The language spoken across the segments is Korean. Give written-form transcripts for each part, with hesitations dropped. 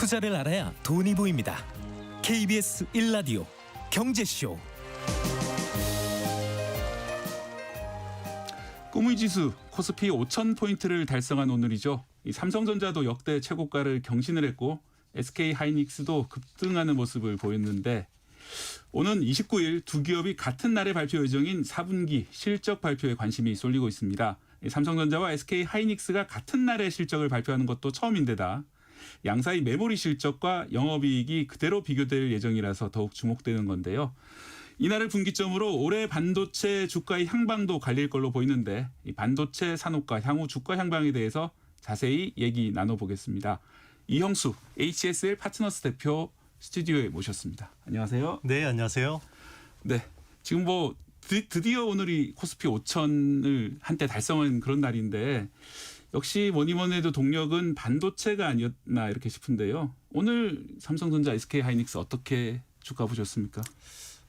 투자를 알아야 돈이 보입니다. KBS 1라디오 경제쇼. 꿈의 지수 코스피 5,000포인트를 달성한 오늘이죠. 이 삼성전자도 역대 최고가를 경신을 했고 SK하이닉스도 급등하는 모습을 보였는데 오는 29일 두 기업이 같은 날에 발표 예정인 4분기 실적 발표에 관심이 쏠리고 있습니다. 삼성전자와 SK하이닉스가 같은 날에 실적을 발표하는 것도 처음인데다 양사의 메모리 실적과 영업이익이 그대로 비교될 예정이라서 더욱 주목되는 건데요. 이날을 분기점으로 올해 반도체 주가의 향방도 갈릴 걸로 보이는데 이 반도체 산업과 향후 주가 향방에 대해서 자세히 얘기 나눠보겠습니다. 이형수 HSL 파트너스 대표 스튜디오에 모셨습니다. 안녕하세요. 네, 안녕하세요. 네, 지금 드디어 오늘이 코스피 5,000을 한때 달성한 그런 날인데 역시 뭐니 해도 동력은 반도체가 아니었나 이렇게 싶은데요. 오늘 삼성전자, SK하이닉스 어떻게 주가 보셨습니까?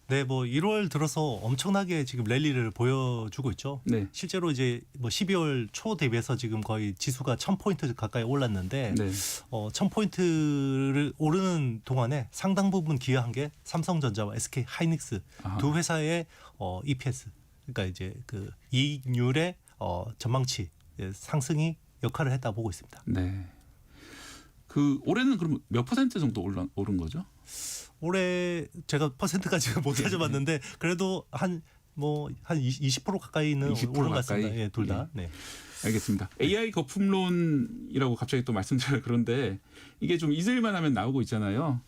네, 1월 들어서 엄청나게 지금 랠리를 보여주고 있죠. 네. 실제로 이제 12월 초 대비해서 지금 거의 지수가 1,000포인트 가까이 올랐는데 네. 1,000포인트를 오르는 동안에 상당 부분 기여한 게 삼성전자와 SK하이닉스 두 회사의 EPS, 그러니까 이제 그 이익률의 전망치 상승이 역할을 했다 보고 있습니다. 네. 그 올해는 그럼 몇 퍼센트 정도 오른 거죠? 올해 제가 퍼센트까지는 못 찾아봤는데 그래도 한 20% 가까이는 20% 오른 것 가까이? 같습니다. 예, 둘 다. 네. 알겠습니다. AI 거품론이라고 갑자기 또 말씀드려요. 그런데 이게 좀 잊을만 하면 나오고 있잖아요.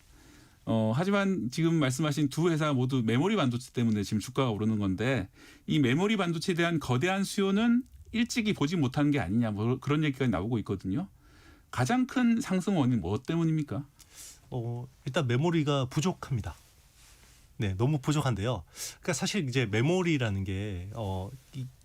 하지만 지금 말씀하신 두 회사 모두 메모리 반도체 때문에 지금 주가가 오르는 건데 이 메모리 반도체에 대한 거대한 수요는 일찍이 보지 못한 게 아니냐 그런 얘기가 나오고 있거든요. 가장 큰 상승 원인 뭐 때문입니까? 일단 메모리가 부족합니다. 네, 너무 부족한데요. 그러니까 사실 이제 메모리라는 게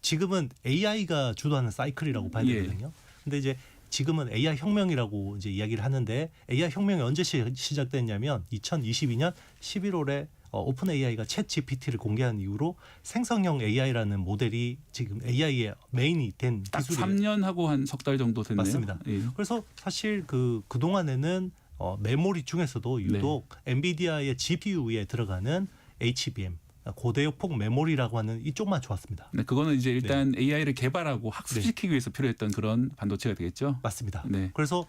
지금은 AI가 주도하는 사이클이라고 봐야 되거든요. 근데 이제 지금은 AI 혁명이라고 이제 이야기를 하는데 AI 혁명이 언제 시작됐냐면 2022년 11월에 오픈 AI가 챗 GPT를 공개한 이후로 생성형 AI라는 모델이 지금 AI의 메인이 된 딱 기술이에요. 3년 하고 한 석 달 정도 됐네요. 맞습니다. 예. 그래서 사실 그동안에는 메모리 중에서도 유독 엔비디아의 GPU에 들어가는 HBM, 고대역폭 메모리라고 하는 이쪽만 좋았습니다. 네, 그거는 이제 일단 AI를 개발하고 학습시키기 위해서 필요했던 그런 반도체가 되겠죠. 맞습니다. 네. 그래서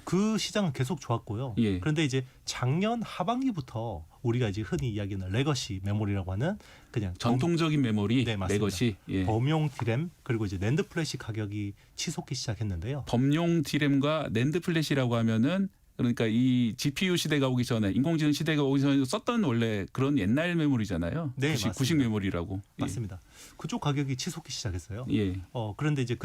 그 시장은 계속 좋았고요. 예. 그런데 이제 작년 하반기부터 우리가 이제 흔히 이야기하는 레거시 메모리라고 하는 그냥 전통적인 메모리, 네, 맞습니다. 레거시, 예. 범용 디램 그리고 이제 낸드 플래시 가격이 치솟기 시작했는데요. 범용 디램과 낸드 플래시라고 하면은 그러니까 이 GPU 시대가 오기 전에 인공지능 시대가 오기 전에 썼던 원래 그런 옛날 메모리잖아요. 네, 구식 메모리라고. 맞습니다. 그쪽 가격이 치솟기 시작했어요. 예. 그런데 이제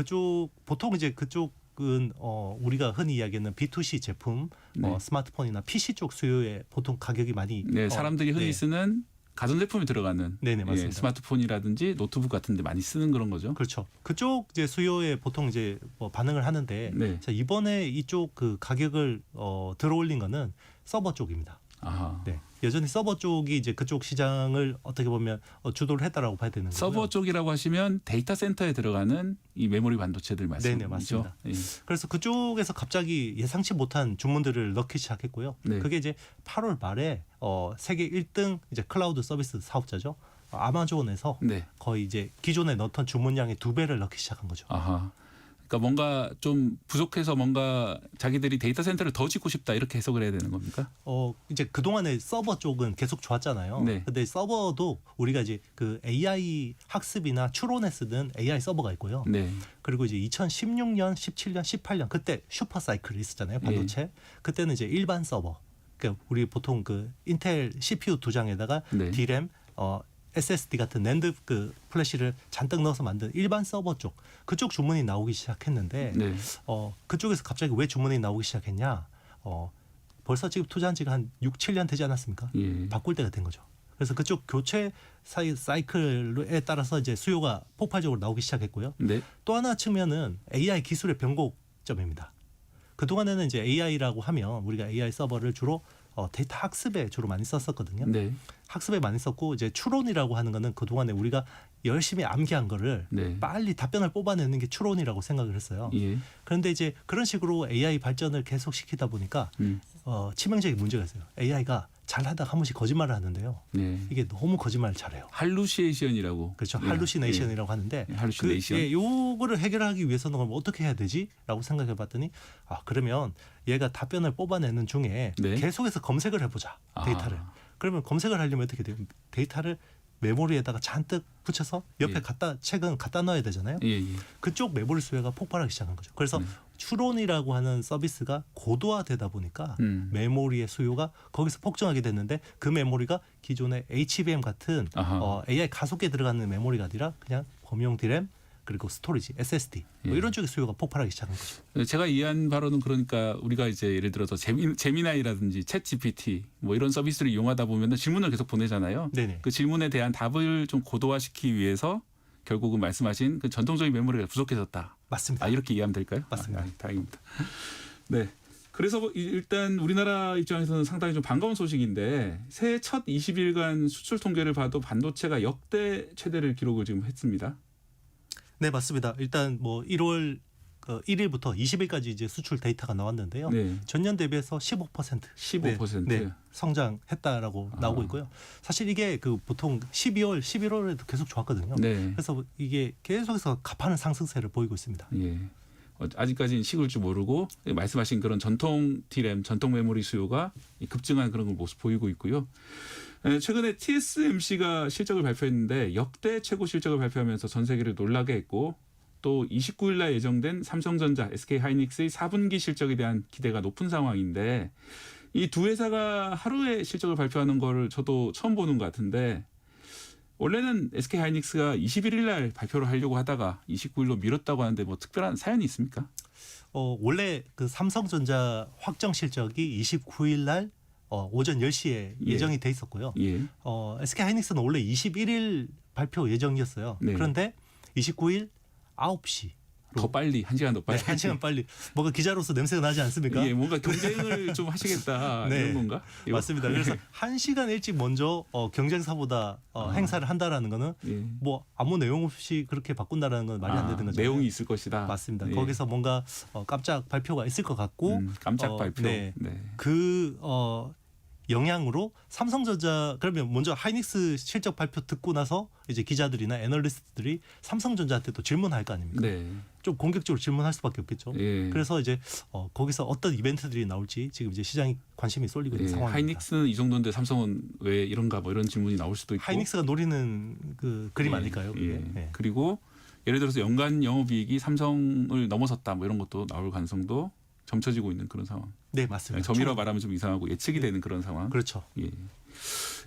보통 이제 그쪽은 우리가 흔히 이야기하는 B2C 제품, 네. 스마트폰이나 PC 쪽 수요에 보통 가격이 많이 네, 사람들이 흔히 쓰는 가전제품이 들어가는 네네, 맞습니다. 예, 스마트폰이라든지 노트북 같은데 많이 쓰는 그런 거죠. 그렇죠. 그쪽 이제 수요에 보통 이제 반응을 하는데 네. 자, 이번에 이쪽 그 가격을 들어올린 거는 서버 쪽입니다. 아하. 네. 여전히 서버 쪽이 이제 그쪽 시장을 어떻게 보면 주도를 했다라고 봐야 되는 거고요. 서버 쪽이라고 하시면 데이터 센터에 들어가는 이 메모리 반도체들 말씀이죠. 네네, 맞습니다. 예. 그래서 그쪽에서 갑자기 예상치 못한 주문들을 넣기 시작했고요. 네. 그게 이제 8월 말에 세계 1등 이제 클라우드 서비스 사업자죠. 아마존에서 네. 거의 이제 기존에 넣던 주문량의 2배를 넣기 시작한 거죠. 아하. 그러니까 뭔가 좀 부족해서 뭔가 자기들이 데이터 센터를 더 짓고 싶다 이렇게 해석을 해야 되는 겁니까? 이제 그동안에 서버 쪽은 계속 좋았잖아요. 네. 근데 서버도 우리가 이제 그 AI 학습이나 추론에 쓰는 AI 서버가 있고요. 네. 그리고 이제 2016년, 17년, 18년 그때 슈퍼 사이클이 있었잖아요. 반도체. 그때는 이제 일반 서버. 그러니까 우리 보통 그 인텔 CPU 두 장에다가 네. D램, SSD 같은 낸드 그 플래시를 잔뜩 넣어서 만든 일반 서버 쪽 그쪽 주문이 나오기 시작했는데 네. 그쪽에서 갑자기 왜 주문이 나오기 시작했냐? 벌써 지금 투자한 지가 한 6, 7년 되지 않았습니까? 예. 바꿀 때가 된 거죠. 그래서 그쪽 교체 사이클에 따라서 이제 수요가 폭발적으로 나오기 시작했고요. 네. 또 하나 측면은 AI 기술의 변곡점입니다. 그동안에는 이제 AI라고 하면 우리가 AI 서버를 주로 데이터 학습에 주로 많이 썼었거든요. 네. 학습에 많이 썼고 이제 추론이라고 하는 거는 그 동안에 우리가 열심히 암기한 거를 네. 빨리 답변을 뽑아내는 게 추론이라고 생각을 했어요. 예. 그런데 이제 그런 식으로 AI 발전을 계속 시키다 보니까 치명적인 문제가 있어요. AI가 잘하다가 한 번씩 거짓말을 하는데요. 네. 이게 너무 거짓말을 잘해요. 할루시에이션이라고. 그렇죠. 예. 할루시네이션이라고 하는데 예. 할루시네이션. 요거를 해결하기 위해서는 그럼 어떻게 해야 되지?라고 생각해 봤더니 그러면 얘가 답변을 뽑아내는 중에 네. 계속해서 검색을 해보자. 데이터를. 그러면 검색을 하려면 어떻게 돼요? 데이터를 메모리에다가 잔뜩 붙여서 옆에 예. 책은 갖다 넣어야 되잖아요. 예, 예. 그쪽 메모리 수요가 폭발하기 시작한 거죠. 그래서 추론이라고 하는 서비스가 고도화되다 보니까 메모리의 수요가 거기서 폭증하게 됐는데 그 메모리가 기존의 HBM 같은 AI 가속기에 들어가는 메모리가 아니라 그냥 범용 디램 그리고 스토리지, SSD 뭐 이런 쪽의 수요가 폭발하기 시작한 거죠. 제가 이해한 바로는 그러니까 우리가 이제 예를 들어서 제미나이라든지 챗 GPT 뭐 이런 서비스를 이용하다 보면 질문을 계속 보내잖아요. 네네. 그 질문에 대한 답을 좀 고도화시키기 위해서 결국은 말씀하신 그 전통적인 메모리가 부족해졌다. 맞습니다. 이렇게 이해하면 될까요? 맞습니다. 다행입니다. 네. 그래서 일단 우리나라 입장에서는 상당히 좀 반가운 소식인데 새해 첫 20일간 수출 통계를 봐도 반도체가 역대 최대를 기록을 지금 했습니다. 네, 맞습니다. 일단 뭐 1월 1일부터 20일까지 이제 수출 데이터가 나왔는데요. 네. 전년 대비해서 15%, 15%. 네, 성장했다라고 나오고 있고요. 사실 이게 그 보통 11월에도 계속 좋았거든요. 네. 그래서 이게 계속해서 가파른 상승세를 보이고 있습니다. 예. 아직까지는 식을 줄 모르고 말씀하신 그런 전통 디램, 전통 메모리 수요가 급증한 그런 모습 보이고 있고요. 최근에 TSMC가 실적을 발표했는데 역대 최고 실적을 발표하면서 전 세계를 놀라게 했고 또 29일 날 예정된 삼성전자, SK하이닉스의 4분기 실적에 대한 기대가 높은 상황인데 이 두 회사가 하루에 실적을 발표하는 거를 저도 처음 보는 것 같은데 원래는 SK하이닉스가 21일 날 발표를 하려고 하다가 29일로 미뤘다고 하는데 뭐 특별한 사연이 있습니까? 원래 그 삼성전자 확정 실적이 29일 날 오전 10시에 예정이 돼 있었고요. 예. SK하이닉스는 원래 21일 발표 예정이었어요. 네. 그런데 29일 9시. 더 빨리, 1시간 더 빨리. 네, 1시간 빨리. 뭔가 기자로서 냄새가 나지 않습니까? 예, 뭔가 경쟁을 좀 하시겠다 네. 이런 건가? 맞습니다. 그래서 1시간 일찍 먼저 경쟁사보다 행사를 한다라는 거는 예. 뭐 아무 내용 없이 그렇게 바꾼다라는 건 말이 안 되는 거죠. 내용이 있을 것이다. 맞습니다. 예. 거기서 뭔가 깜짝 발표가 있을 것 같고 깜짝 발표. 네. 네. 그 영향으로 삼성전자 그러면 먼저 하이닉스 실적 발표 듣고 나서 이제 기자들이나 애널리스트들이 삼성전자한테 또 질문할 거 아닙니까? 네. 좀 공격적으로 질문할 수밖에 없겠죠. 예. 그래서 이제 거기서 어떤 이벤트들이 나올지 지금 이제 시장이 관심이 쏠리고 있는 예. 상황입니다. 하이닉스는 이 정도인데 삼성은 왜 이런가 뭐 이런 질문이 나올 수도 있고. 하이닉스가 노리는 그 그림 아닐까요? 그게? 예. 네. 그리고 예를 들어서 연간 영업이익이 삼성을 넘어섰다 뭐 이런 것도 나올 가능성도 점쳐지고 있는 그런 상황. 네, 맞습니다. 점이라 말하면 좀 이상하고 예측이 되는 그런 상황. 그렇죠. 예.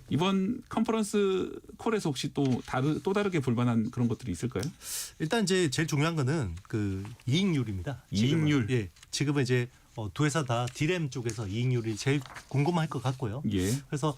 이번 컨퍼런스 콜에서 혹시 또 다르게 볼만한 그런 것들이 있을까요? 일단 이제 제일 중요한 거는 그 이익률입니다. 지금은. 이익률. 예. 지금은 이제 두 회사 다 디램 쪽에서 이익률이 제일 궁금할 것 같고요. 예. 그래서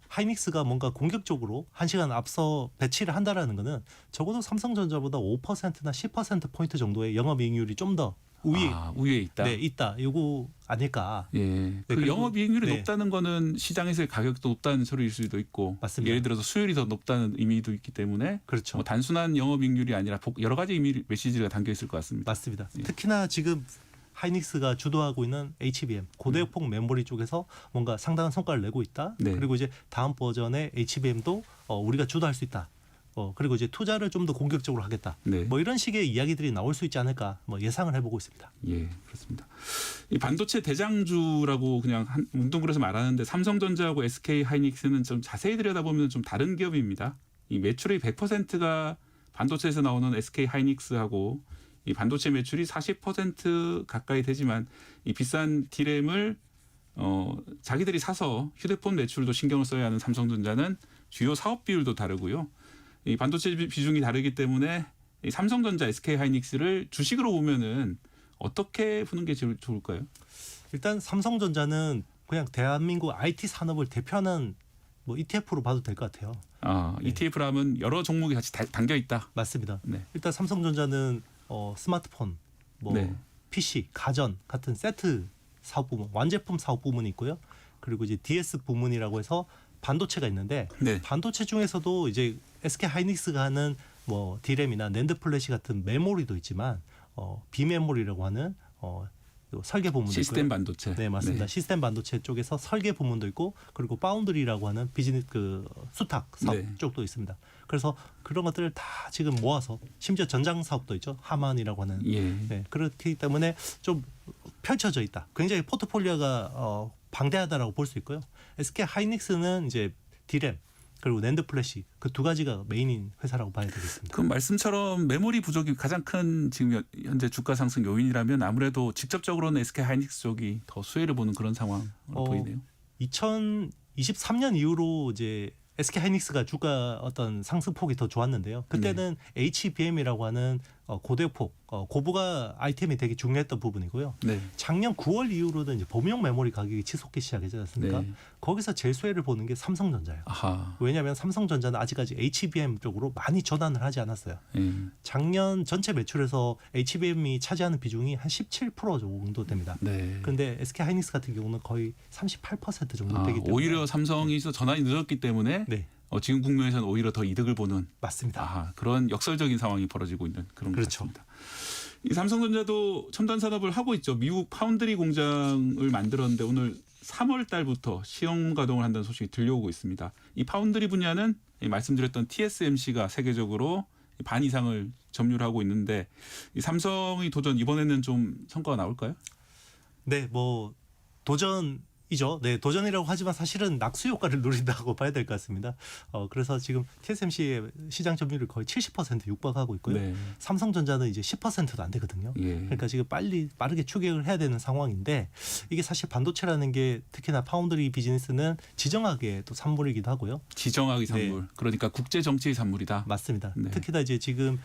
하이닉스가 뭔가 공격적으로 1시간 앞서 배치를 한다라는 거는 적어도 삼성전자보다 5%나 10% 포인트 정도의 영업이익률이 좀 더 우위에 있다. 네, 있다. 요거 아닐까. 예. 그 그리고- 영업이익률이 네. 높다는 거는 시장에서의 가격도 높다는 소리일 수도 있고, 맞습니다. 예를 들어서 수율이 더 높다는 의미도 있기 때문에 그렇죠. 뭐 단순한 영업이익률이 아니라 여러 가지 의미 메시지가 담겨 있을 것 같습니다. 맞습니다. 예. 특히나 지금 하이닉스가 주도하고 있는 HBM 고대역폭 메모리 쪽에서 뭔가 상당한 성과를 내고 있다. 네. 그리고 이제 다음 버전의 HBM도 우리가 주도할 수 있다. 그리고 이제 투자를 좀 더 공격적으로 하겠다. 네. 뭐 이런 식의 이야기들이 나올 수 있지 않을까 뭐 예상을 해보고 있습니다. 예, 그렇습니다. 이 반도체 대장주라고 그냥 뭉뚱그려서 말하는데 삼성전자하고 SK 하이닉스는 좀 자세히 들여다보면 좀 다른 기업입니다. 이 매출의 100%가 반도체에서 나오는 SK 하이닉스하고 이 반도체 매출이 40% 가까이 되지만 이 비싼 디램을 자기들이 사서 휴대폰 매출도 신경을 써야 하는 삼성전자는 주요 사업 비율도 다르고요. 이 반도체 비중이 다르기 때문에 이 삼성전자, SK 하이닉스를 주식으로 보면은 어떻게 보는 게 제일 좋을까요? 일단 삼성전자는 그냥 대한민국 IT 산업을 대표하는 뭐 ETF로 봐도 될 것 같아요. 네. ETF라면 여러 종목이 같이 담겨 있다. 맞습니다. 네. 일단 삼성전자는 스마트폰, 뭐 네. PC, 가전 같은 세트 사업 부문, 완제품 사업 부문이 있고요. 그리고 이제 DS 부문이라고 해서 반도체가 있는데 네. 반도체 중에서도 이제 SK 하이닉스가 하는 뭐 D램이나 낸드 플래시 같은 메모리도 있지만 비메모리라고 하는 설계 부문도 시스템 있고요. 반도체. 네, 맞습니다. 시스템 반도체 쪽에서 설계 부문도 있고 그리고 파운드리라고 하는 비즈니스 수탁 사업 네. 쪽도 있습니다. 그래서 그런 것들을 다 지금 모아서 심지어 전장 사업도 있죠. 하만이라고 하는. 예. 네, 그렇기 때문에 좀 펼쳐져 있다. 굉장히 포트폴리오가 방대하다라고 볼 수 있고요. SK 하이닉스는 이제 D램 그리고 낸드 플래시 그 두 가지가 메인인 회사라고 봐야 되겠습니다. 그 말씀처럼 메모리 부족이 가장 큰 지금 현재 주가 상승 요인이라면 아무래도 직접적으로는 SK 하이닉스 쪽이 더 수혜를 보는 그런 상황으로 보이네요. 2023년 이후로 이제 SK 하이닉스가 주가 어떤 상승폭이 더 좋았는데요. 그때는 HBM이라고 하는 고대폭, 고부가 아이템이 되게 중요했던 부분이고요. 네. 작년 9월 이후로는 이제 범용 메모리 가격이 치솟기 시작하지 않습니까? 네. 거기서 제일 수혜를 보는 게 삼성전자예요. 아하. 왜냐하면 삼성전자는 아직까지 HBM 쪽으로 많이 전환을 하지 않았어요. 예. 작년 전체 매출에서 HBM이 차지하는 비중이 한 17% 정도 됩니다. 네. 그런데 SK 하이닉스 같은 경우는 거의 38% 정도 아, 되기 때문에 오히려 삼성이 전환이 늦었기 때문에 네, 지금 국면에서는 오히려 더 이득을 보는 맞습니다. 그런 역설적인 상황이 벌어지고 있는 그런 것 그렇죠. 같습니다. 이 삼성전자도 첨단 산업을 하고 있죠. 미국 파운드리 공장을 만들었는데 오늘 3월 달부터 시험 가동을 한다는 소식이 들려오고 있습니다. 이 파운드리 분야는 말씀드렸던 TSMC가 세계적으로 반 이상을 점유를 하고 있는데 이 삼성의 도전 이번에는 좀 성과가 나올까요? 네, 뭐 도전이죠. 네, 도전이라고 하지만 사실은 낙수 효과를 누린다고 봐야 될 것 같습니다. 그래서 지금 TSMC의 시장 점유율이 거의 70% 육박하고 있고요. 네. 삼성전자는 이제 10%도 안 되거든요. 예. 그러니까 지금 빠르게 추격을 해야 되는 상황인데 이게 사실 반도체라는 게 특히나 파운드리 비즈니스는 지정학의 또 산물이기도 하고요. 지정학의 산물. 그러니까 국제 정치의 산물이다. 맞습니다. 네. 특히나 이제 지금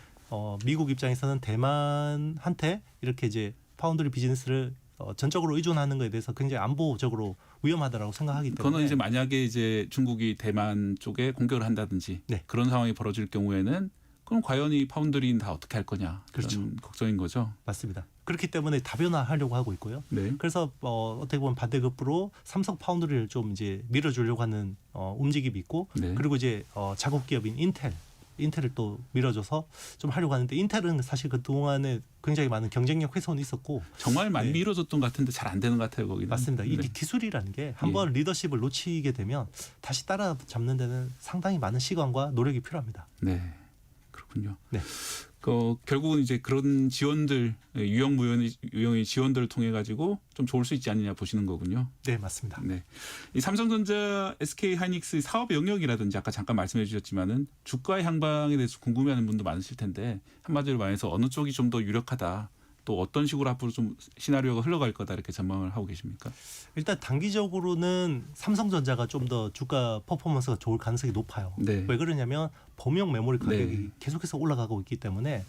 미국 입장에서는 대만한테 이렇게 이제 파운드리 비즈니스를 전적으로 의존하는 것에 대해서 굉장히 안보적으로 위험하다라고 생각하기 때문에 그거는 이제 만약에 이제 중국이 대만 쪽에 공격을 한다든지 네. 그런 상황이 벌어질 경우에는 그럼 과연 이 파운드리는 다 어떻게 할 거냐 그런 그렇죠. 걱정인 거죠. 맞습니다. 그렇기 때문에 다변화하려고 하고 있고요. 네. 그래서 어떻게 보면 반대급부로 삼성 파운드리를 좀 이제 밀어주려고 하는 움직임이 있고 네. 그리고 이제 자국 기업인 인텔을 또 밀어줘서 좀 하려고 하는데 인텔은 사실 그 동안에 굉장히 많은 경쟁력 훼손이 있었고 정말 많이 네. 밀어줬던 것 같은데 잘 안 되는 것 같아요 거기는. 맞습니다. 이게 네. 기술이라는 게 한번 리더십을 놓치게 되면 다시 따라잡는 데는 상당히 많은 시간과 노력이 필요합니다. 네. 그렇군요. 네. 결국은 이제 그런 지원들 유형의 지원들을 통해 가지고 좀 좋을 수 있지 않느냐 보시는 거군요. 네, 맞습니다. 네. 이 삼성전자, SK 하이닉스 사업 영역이라든지 아까 잠깐 말씀해 주셨지만은 주가 향방에 대해서 궁금해하는 분도 많으실 텐데 한마디로 말해서 어느 쪽이 좀 더 유력하다. 또 어떤 식으로 앞으로 좀 시나리오가 흘러갈 거다 이렇게 전망을 하고 계십니까? 일단 단기적으로는 삼성전자가 좀 더 주가 퍼포먼스가 좋을 가능성이 높아요. 네. 왜 그러냐면 범용 메모리 가격이 네. 계속해서 올라가고 있기 때문에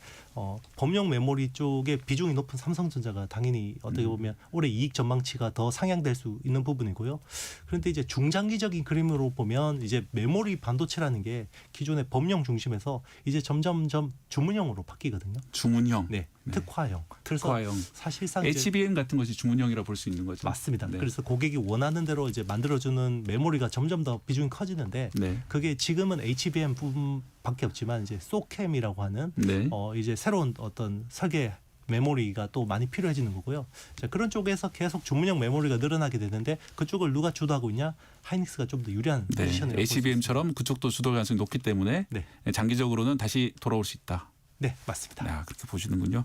범용 메모리 쪽에 비중이 높은 삼성전자가 당연히 어떻게 보면 올해 이익 전망치가 더 상향될 수 있는 부분이고요. 그런데 이제 중장기적인 그림으로 보면 이제 메모리 반도체라는 게 기존의 범용 중심에서 이제 점점점 주문형으로 바뀌거든요. 주문형. 네, 네. 특화형. 그래서 특화형. 사실상 이제 HBM 같은 것이 주문형이라 볼 수 있는 거죠. 맞습니다. 네. 그래서 고객이 원하는 대로 이제 만들어주는 메모리가 점점 더 비중이 커지는데 네. 그게 지금은 HBM 부분밖에 없지만 이제 소캠이라고 하는 네. 이제 새로운 어떤 설계 메모리가 또 많이 필요해지는 거고요. 자, 그런 쪽에서 계속 주문형 메모리가 늘어나게 되는데 그쪽을 누가 주도하고 있냐? 하이닉스가 좀 더 유리한 네. 포지션이라고 HBM처럼 그쪽도 주도 가능성이 높기 때문에 네. 장기적으로는 다시 돌아올 수 있다. 네, 맞습니다. 그렇게 보시는군요.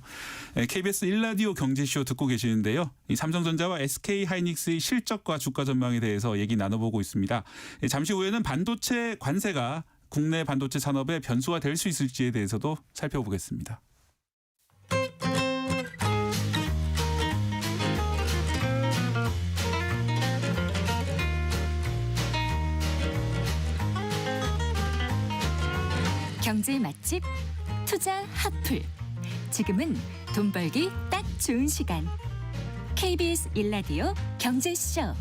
KBS 1라디오 경제쇼 듣고 계시는데요. 이 삼성전자와 SK 하이닉스의 실적과 주가 전망에 대해서 얘기 나눠보고 있습니다. 잠시 후에는 반도체 관세가 국내 반도체 산업의 변수가 될 수 있을지에 대해서도 살펴보겠습니다. 경제 맛집 투자 핫플. 지금은 돈 벌기 딱 좋은 시간. KBS 1라디오 경제쇼.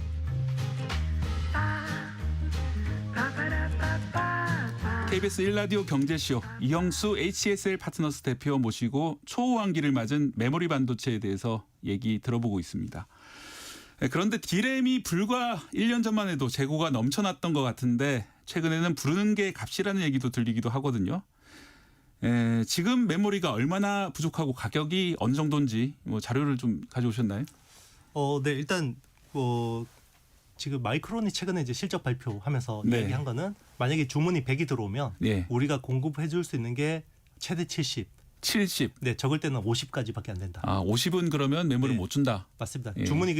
KBS 1라디오 경제쇼 이영수 HSL 파트너스 대표 모시고 초호황기를 맞은 메모리 반도체에 대해서 얘기 들어보고 있습니다. 네, 그런데 D램이 불과 1년 전만 해도 재고가 넘쳐났던 것 같은데 최근에는 부르는 게 값이라는 얘기도 들리기도 하거든요. 지금 메모리가 얼마나 부족하고 가격이 어느 정도인지 뭐 자료를 좀 가져오셨나요? 네, 일단 지금 마이크론이 최근에 이제 실적 발표하면서 네. 이야기한 거는 만약에 주문이 100이 들어오면 예. 우리가 공급해 줄 수 있는 게 최대 70. 70. 네, 적을 때는 50까지밖에 안 된다. 50은 그러면 메모리 네. 못 준다. 맞습니다. 예. 주문이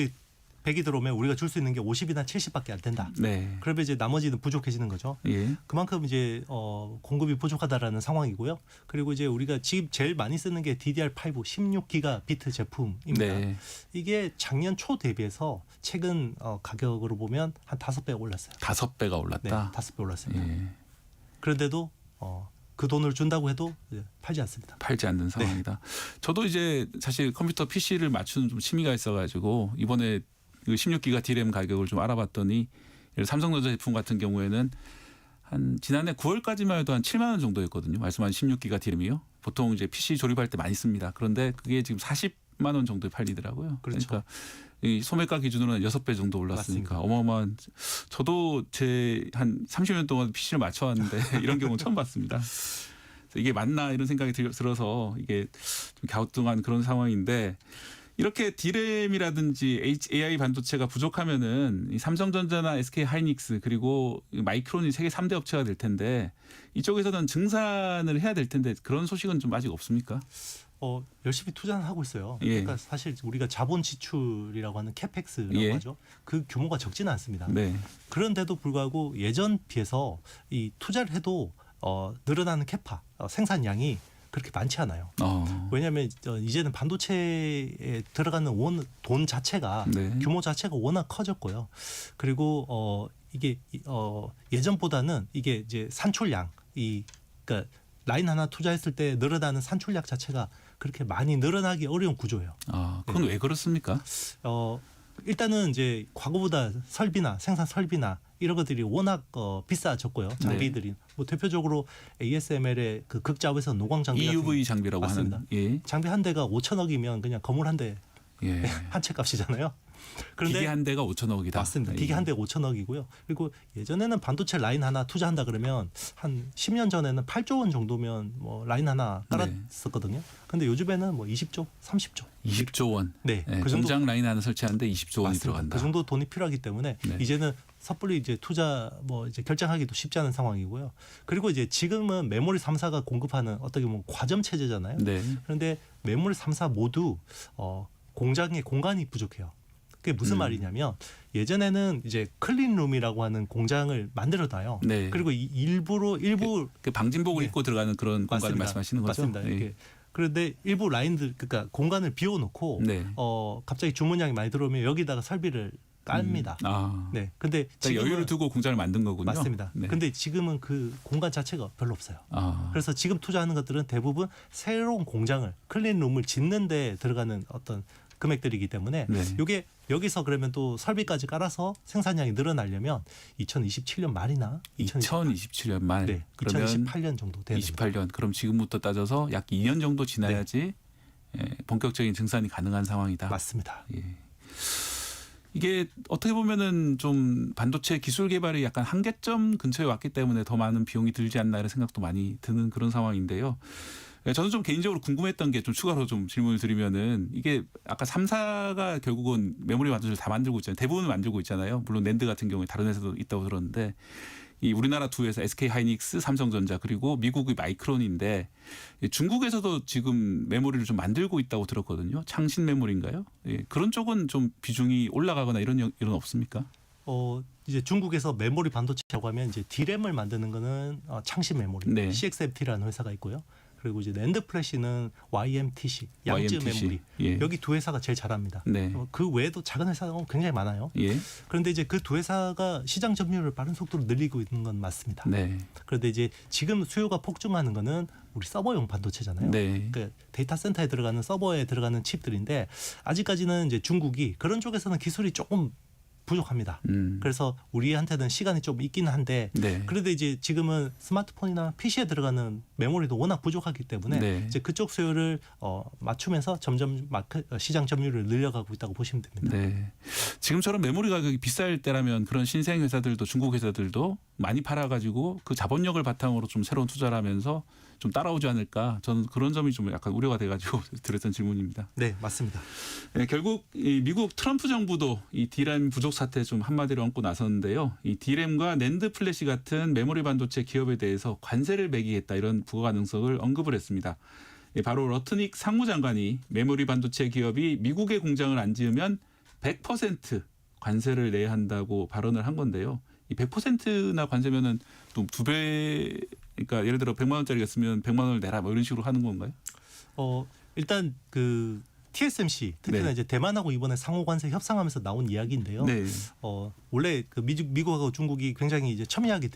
100이 들어오면 우리가 줄 수 있는 게 50이나 70밖에 안 된다. 네. 그러면 이제 나머지는 부족해지는 거죠. 예. 그만큼 이제 공급이 부족하다라는 상황이고요. 그리고 이제 우리가 지금 제일 많이 쓰는 게 DDR5 16기가 비트 제품입니다. 네. 이게 작년 초 대비해서 최근 가격으로 보면 한 5배 올랐어요. 5배가 네, 올랐다. 5배 올랐습니다. 예. 그런데도 그 돈을 준다고 해도 팔지 않습니다. 팔지 않는 상황이다. 저도 이제 사실 컴퓨터 PC를 맞추는 좀 취미가 있어가지고 이번에 그 16기가 D램 가격을 좀 알아봤더니 삼성전자 제품 같은 경우에는 한 지난해 9월까지만 해도 한 7만 원 정도였거든요. 말씀하신 16기가 D램이요. 보통 이제 PC 조립할 때 많이 씁니다. 그런데 그게 지금 40만 원 정도에 팔리더라고요. 그렇죠. 그러니까 이 소매가 기준으로는 6배 정도 올랐으니까 맞습니다. 어마어마한. 저도 제 한 30년 동안 PC를 맞춰왔는데 이런 경우는 처음 봤습니다. 이게 맞나 이런 생각이 들어서 이게 좀 갸우뚱한 그런 상황인데 이렇게 D램이라든지 AI 반도체가 부족하면은 이 삼성전자나 SK 하이닉스 그리고 마이크론이 세계 3대 업체가 될 텐데 이쪽에서는 증산을 해야 될 텐데 그런 소식은 좀 아직 없습니까? 열심히 투자는 하고 있어요. 예. 그러니까 사실 우리가 자본 지출이라고 하는 캐펙스라고 예. 하죠. 그 규모가 적지는 않습니다. 네. 그런데도 불구하고 예전 비해서 이 투자를 해도 늘어나는 캐파 생산량이 그렇게 많지 않아요. 왜냐하면 이제는 반도체에 들어가는 돈 자체가 네. 규모 자체가 워낙 커졌고요. 그리고 이게 예전보다는 이게 이제 산출량 그러니까 라인 하나 투자했을 때 늘어나는 산출량 자체가 그렇게 많이 늘어나기 어려운 구조예요. 그건 왜 그렇습니까? 일단은 이제 과거보다 설비나 생산 설비나 이런 것들이 워낙 비싸졌고요. 장비들이 뭐 대표적으로 ASML의 그 극자업에서 노광 장비 같은 EUV 장비라고 맞습니다. 하는. 예. 장비 한 대가 5천억이면 그냥 건물 한 대 예. 한 채 값이잖아요. 기계 한 대가 5천억이다. 맞습니다. 기계 한 대 5천억이고요. 그리고 예전에는 반도체 라인 하나 투자한다 그러면 한 10년 전에는 8조 원 정도면 뭐 라인 하나 깔았었거든요. 근데 요즘에는 뭐 20조, 30조. 20조 원. 네. 그 정도 공장 라인 하나 설치하는데 20조 원이 맞습니다. 들어간다. 그 정도 돈이 필요하기 때문에 네. 이제는 섣불리 이제 투자 뭐 이제 결정하기도 쉽지 않은 상황이고요. 그리고 이제 지금은 메모리 3사가 공급하는 어떻게 보면 과점 체제잖아요. 네. 그런데 메모리 3사 모두 공장에 공간이 부족해요. 그게 무슨 말이냐면 예전에는 이제 클린룸이라고 하는 공장을 만들어놔요. 네. 그리고 일부 그 방진복을 네. 입고 들어가는 그런 공간을 맞습니다. 말씀하시는 거죠? 맞습니다. 이렇게. 그런데 일부 라인들 그러니까 공간을 비워놓고 네. 갑자기 주문량이 많이 들어오면 여기다가 설비를 깝니다. 네. 근데 그러니까 여유를 두고 공장을 만든 거군요. 맞습니다. 네. 근데 지금은 그 공간 자체가 별로 없어요. 그래서 지금 투자하는 것들은 대부분 새로운 공장을 클린룸을 짓는 데 들어가는 어떤 금액들이기 때문에 네. 이게 여기서 그러면 또 설비까지 깔아서 생산량이 늘어나려면 2027년 말이나 2027년 말. 네, 그러면 2028년 정도 되는 28년. 그럼 지금부터 따져서 약 2년 정도 지나야지 본격적인 증산이 가능한 상황이다. 맞습니다. 예. 이게 어떻게 보면은 좀 반도체 기술 개발이 약간 한계점 근처에 왔기 때문에 더 많은 비용이 들지 않나 이런 생각도 많이 드는 그런 상황인데요. 저는 좀 개인적으로 궁금했던 게 좀 추가로 좀 질문을 드리면은 이게 아까 3사가 결국은 메모리 반도체를 다 만들고 있잖아요. 대부분 만들고 있잖아요. 물론 낸드 같은 경우에 다른 회사도 있다고 들었는데 이 우리나라 두 회사 SK 하이닉스, 삼성전자 그리고 미국의 마이크론인데 중국에서도 지금 메모리를 좀 만들고 있다고 들었거든요. 창신 메모리인가요? 예, 그런 쪽은 좀 비중이 올라가거나 이런 없습니까? 이제 중국에서 메모리 반도체라고 하면 이제 D램을 만드는 거는 창신 메모리 네. CXMT라는 회사가 있고요. 그리고 이제 낸드 플래시는 YMTC 양쯔 YMTC. 메모리 예. 여기 두 회사가 제일 잘합니다. 네. 그 외에도 작은 회사가 굉장히 많아요. 예. 그런데 이제 그 두 회사가 시장 점유율을 빠른 속도로 늘리고 있는 건 맞습니다. 네. 그런데 이제 지금 수요가 폭증하는 거는 우리 서버용 반도체잖아요. 네. 그러니까 데이터 센터에 들어가는 서버에 들어가는 칩들인데 아직까지는 이제 중국이 그런 쪽에서는 기술이 조금 부족합니다. 그래서 우리한테는 시간이 좀 있기는 한데 네. 그런데 이제 지금은 스마트폰이나 PC에 들어가는 메모리도 워낙 부족하기 때문에 네. 이제 그쪽 수요를 맞추면서 점점 시장 점유율을 늘려가고 있다고 보시면 됩니다. 네. 지금처럼 메모리 가격이 비쌀 때라면 그런 신생 회사들도 중국 회사들도 많이 팔아가지고 그 자본력을 바탕으로 좀 새로운 투자를 하면서 좀 따라오지 않을까. 저는 그런 점이 좀 약간 우려가 돼가지고 드렸던 질문입니다. 네, 맞습니다. 네, 결국 이 미국 트럼프 정부도 이 D램 부족 사태 좀 한마디로 얹고 나섰는데요. 이 D램과 낸드 플래시 같은 메모리 반도체 기업에 대해서 관세를 매기겠다 이런 부과 가능성을 언급을 했습니다. 바로 러트닉 상무장관이 메모리 반도체 기업이 미국에 공장을 안 지으면 100% 관세를 내야 한다고 발언을 한 건데요. 이 100%나 관세면은 또 2배, 그러니까 예를 들어 100만 원짜리가 쓰면 100만 원을 내라 뭐 이런 식으로 하는 건가요? 일단 그 TSMC 특히나 네. 이제 대만하고 이번에 상호 관세 협상하면서 나온 이야기인데요. 네. 원래 그 미국하고 중국이 굉장히 이제 첨예하게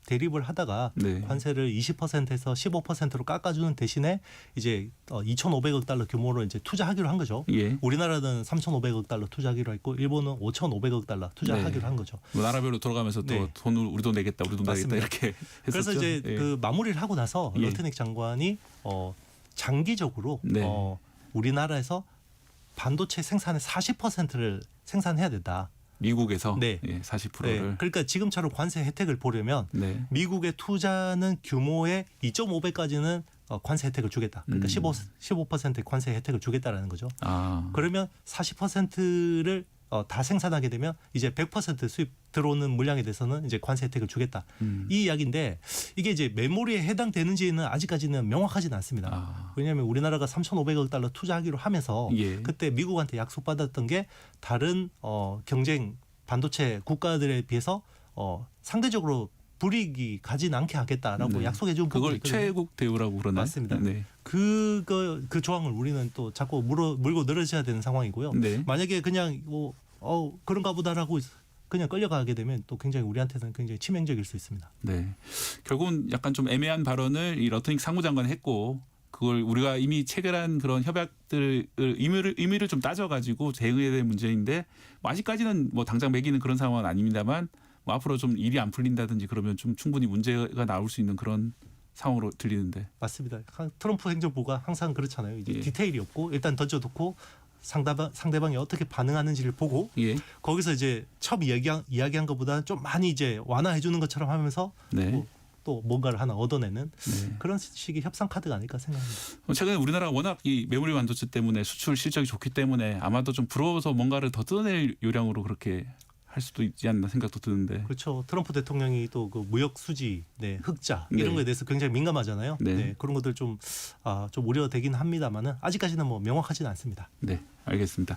대립을 하다가 네. 관세를 20%에서 15%로 깎아주는 대신에 이제 2,500억 달러 규모로 이제 투자하기로 한 거죠. 예. 우리나라는 3,500억 달러 투자하기로 했고 일본은 5,500억 달러 투자하기로 네. 한 거죠. 뭐 나라별로 돌아가면서 또 네. 돈을 우리도 내겠다, 우리도 내겠다 맞습니다. 이렇게 했었죠. 그래서 이제 예. 그 마무리를 하고 나서 예. 러트닉 장관이 장기적으로 네. 우리나라에서 반도체 생산의 40%를 생산해야 된다. 미국에서 네. 예, 40%를. 네. 그러니까 지금처럼 관세 혜택을 보려면 네. 미국의 투자는 규모의 2.5배까지는 관세 혜택을 주겠다. 그러니까 15% 관세 혜택을 주겠다라는 거죠. 아. 그러면 40%를 다 생산하게 되면 이제 100% 수입 들어오는 물량에 대해서는 이제 관세 혜택을 주겠다. 이 이야기인데 이게 이제 메모리에 해당되는지는 아직까지는 명확하지는 않습니다. 아. 왜냐하면 우리나라가 3,500억 달러 투자하기로 하면서 예. 그때 미국한테 약속받았던 게 다른 경쟁 반도체 국가들에 비해서 상대적으로 불이익이 가진 않게 하겠다라고 네. 약속해 준 부분이 그걸 있거든요. 최애국 대우라고 그러나요? 맞습니다. 네. 그 조항을 우리는 또 자꾸 물고 늘어져야 되는 상황이고요. 네. 만약에 그냥 그런가 보다라고 그냥 끌려가게 되면 또 굉장히 우리한테는 굉장히 치명적일 수 있습니다. 네. 결국은 약간 좀 애매한 발언을 이 러트닉 상무장관이 했고 그걸 우리가 이미 체결한 그런 협약들을 의미를 좀 따져가지고 대응해야 될 문제인데 뭐 아직까지는 뭐 당장 매기는 그런 상황은 아닙니다만 뭐 앞으로 좀 일이 안 풀린다든지 그러면 좀 충분히 문제가 나올 수 있는 그런 상황으로 들리는데. 맞습니다. 트럼프 행정부가 항상 그렇잖아요. 이제 예. 디테일이 없고 일단 던져놓고 상대방이 어떻게 반응하는지를 보고 예. 거기서 이제 처음 이야기한 것보다 좀 많이 이제 완화해 주는 것처럼 하면서 네. 또 뭔가를 하나 얻어내는 네. 그런 식의 협상 카드가 아닐까 생각합니다. 최근에 우리나라 워낙 이 메모리 반도체 때문에 수출 실적이 좋기 때문에 아마도 좀 부러워서 뭔가를 더 뜯어낼 요량으로 그렇게 할 수도 있지 않나 생각도 드는데. 그렇죠. 트럼프 대통령이 또 그 무역 수지, 흑자 네. 이런 거에 대해서 굉장히 민감하잖아요. 네. 그런 것들 좀 우려되긴 합니다만은 아직까지는 뭐 명확하지는 않습니다. 네, 알겠습니다.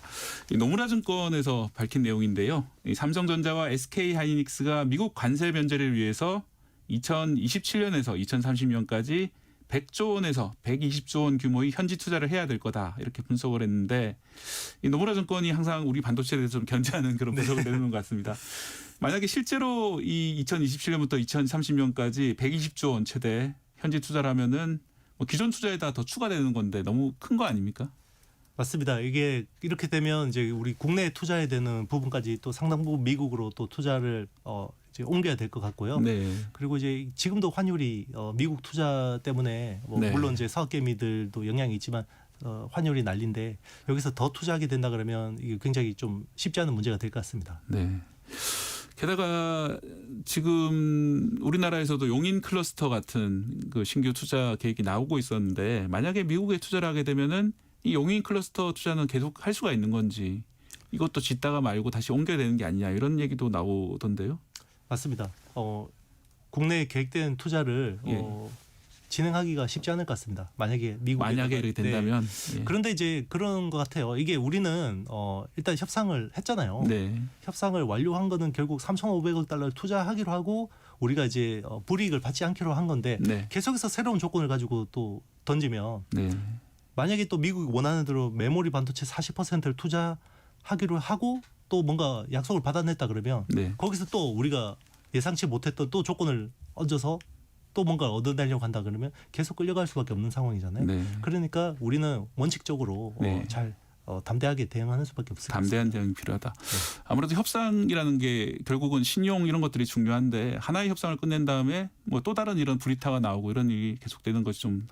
이 노무라 증권에서 밝힌 내용인데요. 이 삼성전자와 SK 하이닉스가 미국 관세 면제를 위해서 2027년에서 2030년까지 100조 원에서 120조 원 규모의 현지 투자를 해야 될 거다 이렇게 분석을 했는데 이 노무라 증권이 항상 우리 반도체에 대해서 좀 견제하는 그런 분석을 내놓는 것 같습니다. 만약에 실제로 이 2027년부터 2030년까지 120조 원 최대 현지 투자를 하면은 뭐 기존 투자에다 더 추가되는 건데 너무 큰 거 아닙니까? 맞습니다. 이게 이렇게 되면 이제 우리 국내에 투자해야 되는 부분까지 또 상당 부분 미국으로 또 투자를 이제 옮겨야 될 것 같고요. 네. 그리고 이제 지금도 환율이 미국 투자 때문에 네. 물론 이제 사업개미들도 영향이 있지만 환율이 난리인데 여기서 더 투자하게 된다 그러면 이게 굉장히 좀 쉽지 않은 문제가 될 것 같습니다. 네. 게다가 지금 우리나라에서도 용인 클러스터 같은 그 신규 투자 계획이 나오고 있었는데 만약에 미국에 투자를 하게 되면은 이 용인 클러스터 투자는 계속 할 수가 있는 건지 이것도 짓다가 말고 다시 옮겨야 되는 게 아니냐 이런 얘기도 나오던데요. 맞습니다. 국내에 계획된 투자를 예. 진행하기가 쉽지 않을 것 같습니다. 만약에 미국에 이렇게 된다면. 예. 그런데 이제 그런 것 같아요. 이게 우리는 일단 협상을 했잖아요. 네. 협상을 완료한 거는 결국 3,500억 달러를 투자하기로 하고 우리가 이제 불이익을 받지 않기로 한 건데 네. 계속해서 새로운 조건을 가지고 또 던지면 네. 만약에 또 미국이 원하는 대로 메모리 반도체 40%를 투자하기로 하고 또 뭔가 약속을 받아냈다 그러면 네. 거기서 또 우리가 예상치 못했던 또 조건을 얹어서 또 뭔가 얻어내려고 한다 그러면 계속 끌려갈 수밖에 없는 상황이잖아요. 네. 그러니까 우리는 원칙적으로 네. 잘 담대하게 대응하는 수밖에 없을 것 같습니다. 담대한 대응이 필요하다. 아무래도 협상이라는 게 결국은 신용 이런 것들이 중요한데 하나의 협상을 끝낸 다음에 뭐 또 다른 이런 불이타가 나오고 이런 일이 계속되는 것이 좀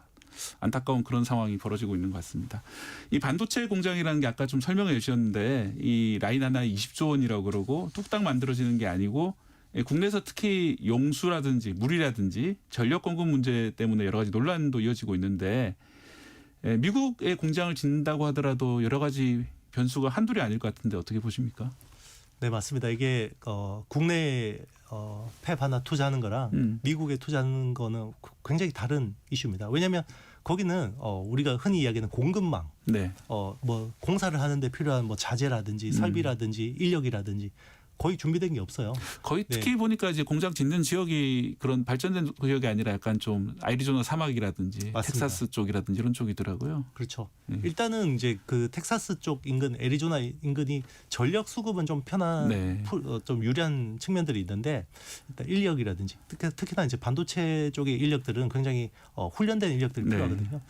안타까운 그런 상황이 벌어지고 있는 것 같습니다. 이 반도체 공장이라는 게 아까 좀 설명해 주셨는데 이 라인 하나에 20조 원이라고 그러고 뚝딱 만들어지는 게 아니고 국내에서 특히 용수라든지 물이라든지 전력 공급 문제 때문에 여러 가지 논란도 이어지고 있는데 미국의 공장을 짓는다고 하더라도 여러 가지 변수가 한둘이 아닐 것 같은데 어떻게 보십니까? 네, 맞습니다. 이게 국내에 팹 하나 투자하는 거랑 미국에 투자하는 거는 굉장히 다른 이슈입니다. 왜냐하면 거기는 우리가 흔히 이야기하는 공급망, 네. 뭐 공사를 하는데 필요한 뭐 자재라든지 설비라든지 인력이라든지 거의 준비된 게 없어요. 거의 특히 보니까 이제 공장 짓는 지역이 그런 발전된 지역이 아니라 약간 좀 아리조나 사막이라든지 맞습니다. 텍사스 쪽이라든지 이런 쪽이더라고요. 그렇죠. 네. 일단은 이제 그 텍사스 쪽 인근, 애리조나 인근이 전력 수급은 좀 편한, 네. 좀 유리한 측면들이 있는데 일단 인력이라든지 특히나 이제 반도체 쪽의 인력들은 굉장히 훈련된 인력들이 네. 필요하거든요.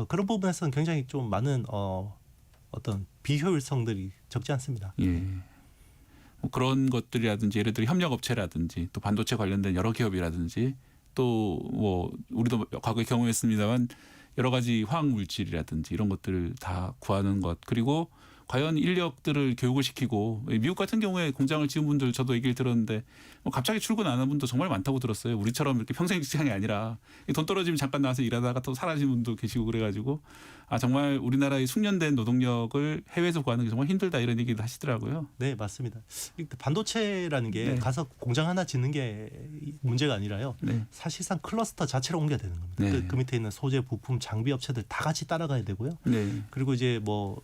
그런 부분에서는 굉장히 좀 많은 어떤 비효율성들이 적지 않습니다. 예. 뭐 그런 것들이라든지 예를 들어 협력업체라든지 또 반도체 관련된 여러 기업이라든지 또 뭐 우리도 과거에 경험했습니다만 여러 가지 화학 물질이라든지 이런 것들을 다 구하는 것 그리고 과연 인력들을 교육을 시키고 미국 같은 경우에 공장을 지은 분들 저도 얘기를 들었는데 뭐 갑자기 출근 안 하는 분도 정말 많다고 들었어요. 우리처럼 이렇게 평생 직장이 아니라 돈 떨어지면 잠깐 나와서 일하다가 또 사라지는 분도 계시고 그래가지고 아 정말 우리나라의 숙련된 노동력을 해외에서 구하는 게 정말 힘들다 이런 얘기도 하시더라고요. 네, 맞습니다. 반도체라는 게 네. 가서 공장 하나 짓는 게 문제가 아니라요. 네. 사실상 클러스터 자체로 옮겨야 되는 겁니다. 네. 그 밑에 있는 소재, 부품, 장비 업체들 다 같이 따라가야 되고요. 네. 그리고 이제 뭐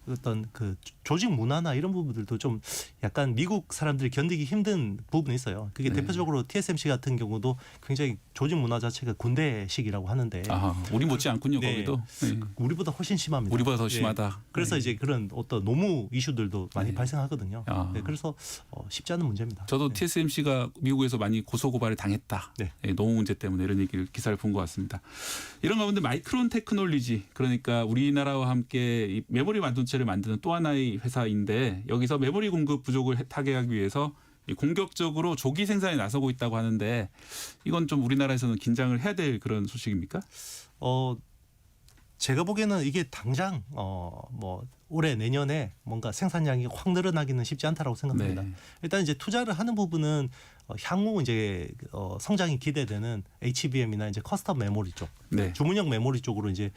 어떤 그 조직 문화나 이런 부분들도 좀 약간 미국 사람들이 견디기 힘든 부분이 있어요. 그게 네. 대표적으로 TSMC 같은 경우도 굉장히 조직 문화 자체가 군대식이라고 하는데 아, 우리 못지 않군요 네. 거기도. 네. 우리보다 훨씬 심합니다. 우리보다 더 네. 심하다. 그래서 네. 이제 그런 어떤 노무 이슈들도 많이 네. 발생하거든요. 아. 네, 그래서 쉽지 않은 문제입니다. 저도 네. TSMC가 미국에서 많이 고소 고발을 당했다. 네. 노무 문제 때문에 이런 얘기를 기사를 본 것 같습니다. 이런 가운데 마이크론 테크놀리지 그러니까 우리나라와 함께 이 메모리 반도체를 만드는 또 하나의 회사인데 여기서 메모리 공급 부족을 타개하기 위해서 공격적으로 조기 생산에 나서고 있다고 하는데 이건 좀 우리나라에서는 긴장을 해야 될 그런 소식입니까? 제가 보기에는 이게 당장 뭐 올해 내년에 뭔가 생산량이 확 늘어나기는 쉽지 않다라고 생각합니다. 네. 일단 이제 투자를 하는 부분은 향후 이제 성장이 기대되는 HBM이나 이제 커스텀 메모리 쪽, 네. 주문형 메모리 쪽으로 이제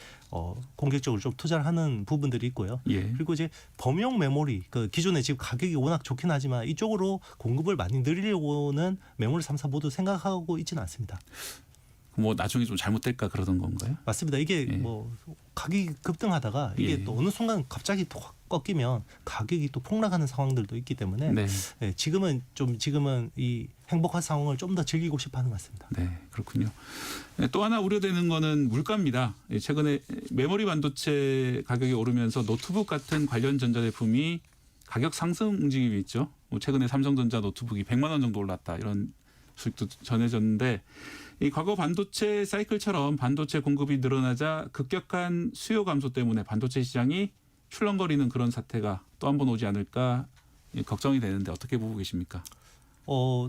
공격적으로 좀 투자를 하는 부분들이 있고요. 예. 그리고 이제 범용 메모리, 그 기존에 지금 가격이 워낙 좋긴 하지만 이쪽으로 공급을 많이 늘리려고는 메모리 3사 모두 생각하고 있지는 않습니다. 뭐 나중에 좀 잘못될까 그러던 건가요? 맞습니다. 이게 예. 뭐 가격이 급등하다가 이게 예. 또 어느 순간 갑자기 또 확 꺾이면 가격이 또 폭락하는 상황들도 있기 때문에 네. 네, 지금은 이 행복한 상황을 좀 더 즐기고 싶어하는 것 같습니다. 네, 그렇군요. 또 하나 우려되는 거는 물가입니다. 최근에 메모리 반도체 가격이 오르면서 노트북 같은 관련 전자제품이 가격 상승 움직임이 있죠. 최근에 삼성전자 노트북이 100만 원 정도 올랐다 이런 소식도 전해졌는데 이 과거 반도체 사이클처럼 반도체 공급이 늘어나자 급격한 수요 감소 때문에 반도체 시장이 출렁거리는 그런 사태가 또 한 번 오지 않을까 걱정이 되는데 어떻게 보고 계십니까?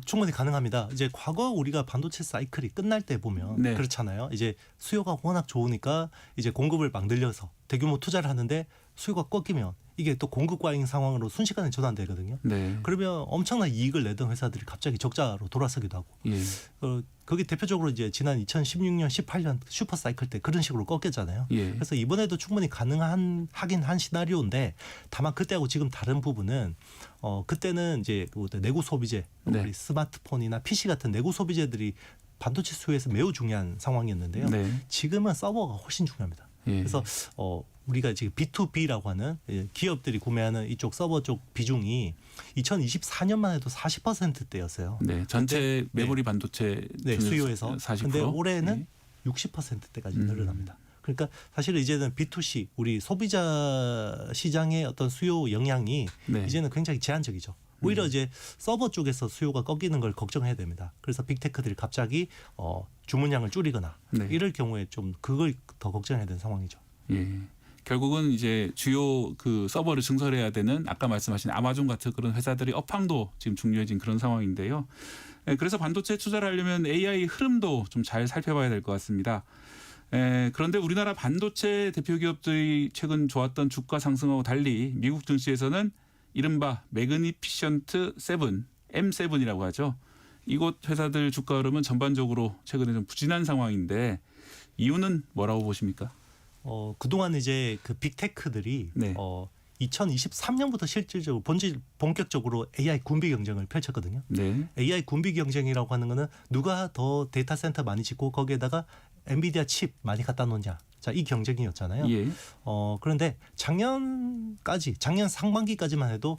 충분히 가능합니다. 이제 과거 우리가 반도체 사이클이 끝날 때 보면 네. 그렇잖아요. 이제 수요가 워낙 좋으니까 이제 공급을 막 늘려서 대규모 투자를 하는데 수요가 꺾이면 이게 또 공급 과잉 상황으로 순식간에 전환되거든요. 네. 그러면 엄청난 이익을 내던 회사들이 갑자기 적자로 돌아서기도 하고 예. 그게 대표적으로 이제 지난 2016년, 18년 슈퍼 사이클 때 그런 식으로 꺾였잖아요. 예. 그래서 이번에도 충분히 하긴 한 시나리오인데 다만 그때하고 지금 다른 부분은 그때는 이제 내구 소비재, 네. 우리 스마트폰이나 PC 같은 내구 소비재들이 반도체 수요에서 매우 중요한 상황이었는데요. 네. 지금은 서버가 훨씬 중요합니다. 예. 그래서 우리가 지금 B2B라고 하는 기업들이 구매하는 이쪽 서버 쪽 비중이 2024년만 해도 40%대였어요. 네, 전체 근데, 메모리 반도체 네, 수요에서. 40%. 근데 올해는 네. 60%대까지 늘어납니다. 그러니까 사실 이제는 B2C 우리 소비자 시장의 어떤 수요 영향이 네. 이제는 굉장히 제한적이죠. 오히려 이제 서버 쪽에서 수요가 꺾이는 걸 걱정해야 됩니다. 그래서 빅테크들이 갑자기 주문량을 줄이거나 네. 이럴 경우에 좀 그걸 더 걱정해야 되는 상황이죠. 예. 결국은 이제 주요 그 서버를 증설해야 되는 아까 말씀하신 아마존 같은 그런 회사들이 업황도 지금 중요해진 그런 상황인데요. 그래서 반도체 투자를 하려면 AI 흐름도 좀 잘 살펴봐야 될 것 같습니다. 그런데 우리나라 반도체 대표 기업들이 최근 좋았던 주가 상승하고 달리 미국 증시에서는 이른바 매그니피션트 7, M7이라고 하죠. 이곳 회사들 주가 흐름은 전반적으로 최근에 좀 부진한 상황인데 이유는 뭐라고 보십니까? 그동안 이제 그 빅테크들이 네. 2023년부터 실질적으로 본격적으로 AI 군비 경쟁을 펼쳤거든요. 네. AI 군비 경쟁이라고 하는 거는 누가 더 데이터 센터 많이 짓고 거기에다가 엔비디아 칩 많이 갖다 놓냐. 자, 이 경쟁이었잖아요. 예. 그런데 작년 상반기까지만 해도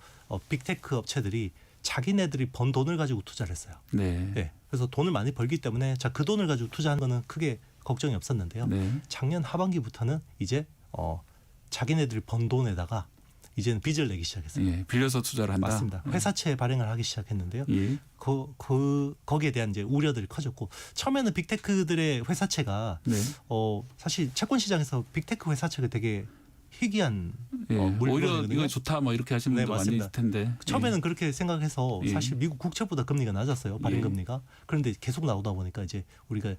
빅테크 업체들이 자기네들이 번 돈을 가지고 투자를 했어요. 네. 네. 그래서 돈을 많이 벌기 때문에 자, 그 돈을 가지고 투자하는 거는 크게 걱정이 없었는데요. 네. 작년 하반기부터는 이제 자기네들이 번 돈에다가 이제는 빚을 내기 시작했어요. 예. 빌려서 투자를 한다. 맞습니다. 회사채 발행을 하기 시작했는데요. 예. 거기에 대한 이제 우려들이 커졌고 처음에는 빅테크들의 회사채가 네. 사실 채권 시장에서 빅테크 회사채가 되게 희귀한 예. 오히려 물건이거든요. 이거 좋다 뭐 이렇게 하시는 네, 분도 많이 맞습니다. 있을 텐데. 처음에는 그렇게 생각해서 예. 사실 미국 국채보다 금리가 낮았어요. 발행 예. 금리가. 그런데 계속 나오다 보니까 이제 우리가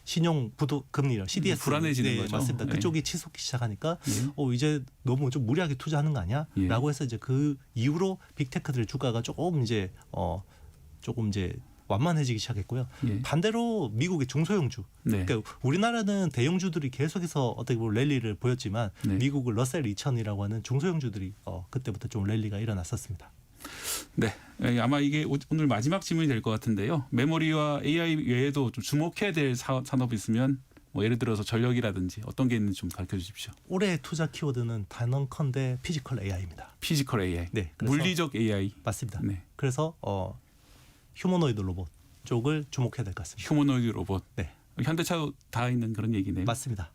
신용 부도 금리랑 CDS 불안해지는 네, 거죠. 맞습니다. 예. 그쪽이 치솟기 시작하니까 예. 이제 너무 좀 무리하게 투자하는 거 아니야?라고 해서 이제 그 이후로 빅테크들의 주가가 조금 이제 완만해지기 시작했고요. 예. 반대로 미국의 중소형주. 네. 그러니까 우리나라는 대형주들이 계속해서 어떻게 보면 랠리를 보였지만 네. 미국의 러셀 2000이라고 하는 중소형주들이 그때부터 좀 랠리가 일어났었습니다. 네. 아마 이게 오늘 마지막 질문이 될 것 같은데요. 메모리와 AI 외에도 좀 주목해야 될 산업이 있으면 뭐 예를 들어서 전력이라든지 어떤 게 있는지 좀 가르쳐 주십시오. 올해 투자 키워드는 단언컨대 피지컬 AI입니다. 피지컬 AI. 네, 그래서 물리적 AI. 맞습니다. 네. 그래서 휴머노이드 로봇 쪽을 주목해야 될 것 같습니다. 휴머노이드 로봇. 네. 현대차도 다 있는 그런 얘기네요. 맞습니다.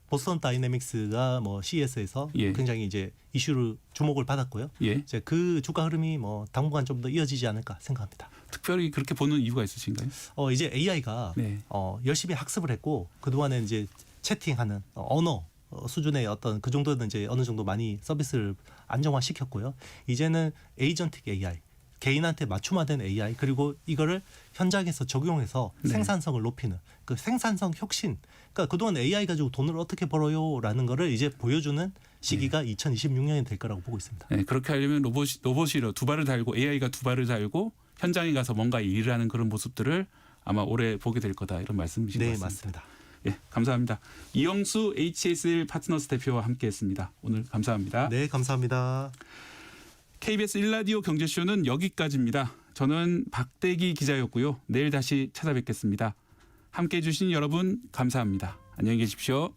보스턴 다이내믹스가 CES에서 예. 굉장히 이제 이슈를 주목을 받았고요. 예. 이제 그 주가 흐름이 당분간 좀 더 이어지지 않을까 생각합니다. 특별히 그렇게 보는 이유가 있으신가요? 이제 AI가 네. 열심히 학습을 했고 그 동안에 이제 채팅하는 언어 수준의 어떤 그 정도는 이제 어느 정도 많이 서비스를 안정화시켰고요. 이제는 에이전틱 AI, 개인한테 맞춤화된 AI 그리고 이거를 현장에서 적용해서 네. 생산성을 높이는 그 생산성 혁신. 그러니까 그동안 AI 가지고 돈을 어떻게 벌어요라는 거를 이제 보여주는 시기가 2026년이 될 거라고 보고 있습니다. 네, 그렇게 하려면 로봇이 두 발을 달고 AI가 두 발을 달고 현장에 가서 뭔가 일을 하는 그런 모습들을 아마 올해 보게 될 거다 이런 말씀이신 것 네, 같습니다. 맞습니다. 예, 감사합니다. 이영수 HSL 파트너스 대표와 함께했습니다. 오늘 감사합니다. 네, 감사합니다. KBS 1라디오 경제쇼는 여기까지입니다. 저는 박대기 기자였고요. 내일 다시 찾아뵙겠습니다. 함께해 주신 여러분 감사합니다. 안녕히 계십시오.